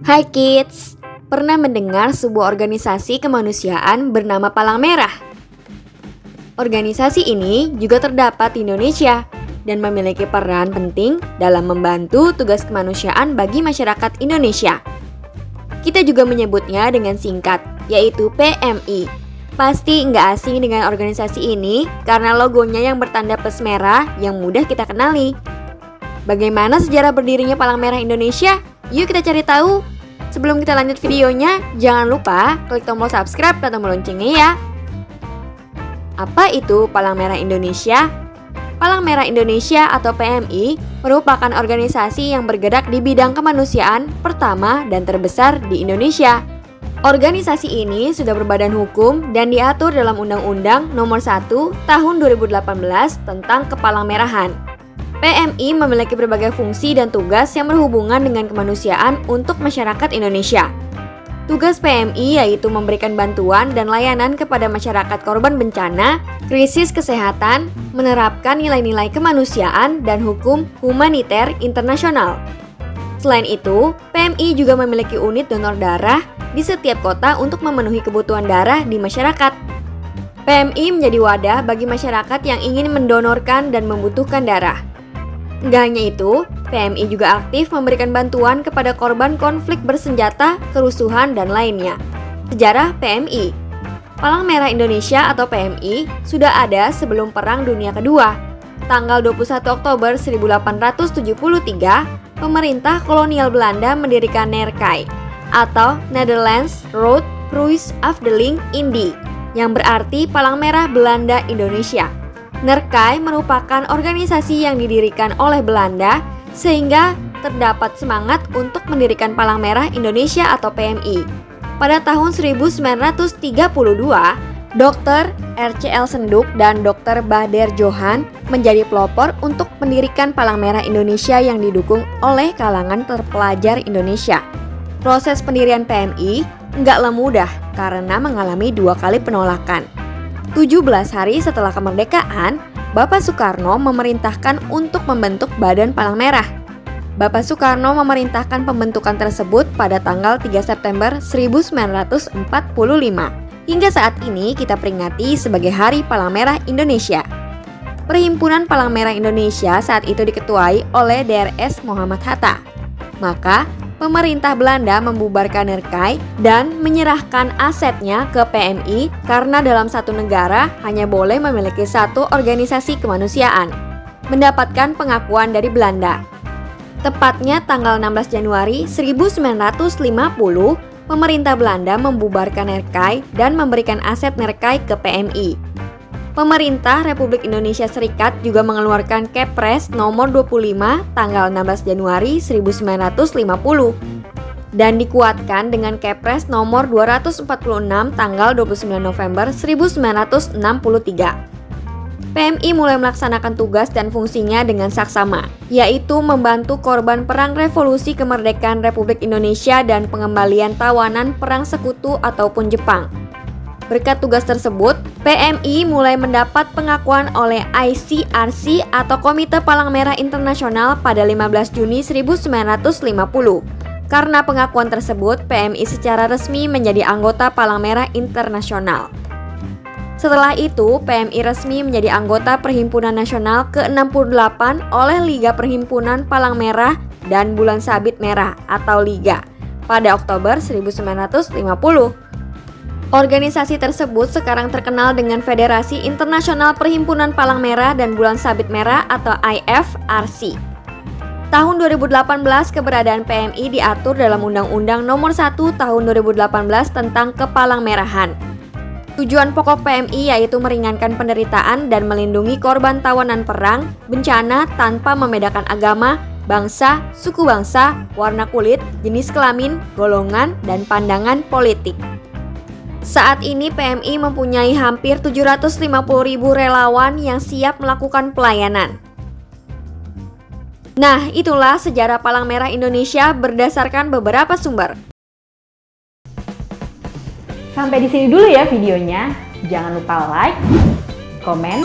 Hai kids, pernah mendengar sebuah organisasi kemanusiaan bernama Palang Merah? Organisasi ini juga terdapat di Indonesia dan memiliki peran penting dalam membantu tugas kemanusiaan bagi masyarakat Indonesia. Kita juga menyebutnya dengan singkat, yaitu PMI. Pasti nggak asing dengan organisasi ini karena logonya yang bertanda plus merah yang mudah kita kenali. Bagaimana sejarah berdirinya Palang Merah Indonesia? Yuk kita cari tahu. Sebelum kita lanjut videonya, jangan lupa klik tombol subscribe dan tombol loncengnya ya. Apa itu Palang Merah Indonesia? Palang Merah Indonesia atau PMI merupakan organisasi yang bergerak di bidang kemanusiaan pertama dan terbesar di Indonesia. Organisasi ini sudah berbadan hukum dan diatur dalam Undang-Undang Nomor 1 Tahun 2018 tentang Kepalang-merahan. PMI memiliki berbagai fungsi dan tugas yang berhubungan dengan kemanusiaan untuk masyarakat Indonesia. Tugas PMI yaitu memberikan bantuan dan layanan kepada masyarakat korban bencana, krisis kesehatan, menerapkan nilai-nilai kemanusiaan dan hukum humaniter internasional. Selain itu, PMI juga memiliki unit donor darah di setiap kota untuk memenuhi kebutuhan darah di masyarakat. PMI menjadi wadah bagi masyarakat yang ingin mendonorkan dan membutuhkan darah. Nggak hanya itu, PMI juga aktif memberikan bantuan kepada korban konflik bersenjata, kerusuhan, dan lainnya. Sejarah PMI. Palang Merah Indonesia atau PMI sudah ada sebelum Perang Dunia Kedua. Tanggal 21 Oktober 1873, pemerintah kolonial Belanda mendirikan NERKAI atau Netherlands Rood Kruis Afdeling Indi, yang berarti Palang Merah Belanda Indonesia. NERKAI merupakan organisasi yang didirikan oleh Belanda sehingga terdapat semangat untuk mendirikan Palang Merah Indonesia atau PMI. Pada tahun 1932, Dr. R.C.L. Senduk dan Dr. Bader Johan menjadi pelopor untuk mendirikan Palang Merah Indonesia yang didukung oleh kalangan terpelajar Indonesia. Proses pendirian PMI nggak mudah karena mengalami 2 kali penolakan. 17 hari setelah kemerdekaan, Bapak Soekarno memerintahkan untuk membentuk Badan Palang Merah. Bapak Soekarno memerintahkan pembentukan tersebut pada tanggal 3 September 1945. Hingga saat ini kita peringati sebagai Hari Palang Merah Indonesia. Perhimpunan Palang Merah Indonesia saat itu diketuai oleh Drs. Muhammad Hatta. Maka, pemerintah Belanda membubarkan NERKAI dan menyerahkan asetnya ke PMI karena dalam satu negara hanya boleh memiliki satu organisasi kemanusiaan. Mendapatkan pengakuan dari Belanda. Tepatnya tanggal 16 Januari 1950, pemerintah Belanda membubarkan NERKAI dan memberikan aset NERKAI ke PMI. Pemerintah Republik Indonesia Serikat juga mengeluarkan Kepres nomor 25 tanggal 16 Januari 1950 dan dikuatkan dengan Kepres nomor 246 tanggal 29 November 1963. PMI mulai melaksanakan tugas dan fungsinya dengan saksama, yaitu membantu korban Perang Revolusi Kemerdekaan Republik Indonesia dan pengembalian tawanan Perang Sekutu ataupun Jepang. Berkat tugas tersebut, PMI mulai mendapat pengakuan oleh ICRC atau Komite Palang Merah Internasional pada 15 Juni 1950. Karena pengakuan tersebut, PMI secara resmi menjadi anggota Palang Merah Internasional. Setelah itu, PMI resmi menjadi anggota Perhimpunan Nasional ke-68 oleh Liga Perhimpunan Palang Merah dan Bulan Sabit Merah atau LIGA pada Oktober 1950. Organisasi tersebut sekarang terkenal dengan Federasi Internasional Perhimpunan Palang Merah dan Bulan Sabit Merah atau IFRC. Tahun 2018 keberadaan PMI diatur dalam Undang-Undang Nomor 1 Tahun 2018 tentang Kepalang-merahan. Tujuan pokok PMI yaitu meringankan penderitaan dan melindungi korban tawanan perang, bencana tanpa membedakan agama, bangsa, suku bangsa, warna kulit, jenis kelamin, golongan, dan pandangan politik. Saat ini PMI mempunyai hampir 750.000 relawan yang siap melakukan pelayanan. Nah, itulah sejarah Palang Merah Indonesia berdasarkan beberapa sumber. Sampai di sini dulu ya videonya. Jangan lupa like, komen,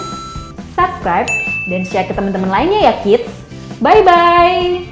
subscribe, dan share ke teman-teman lainnya ya kids. Bye-bye!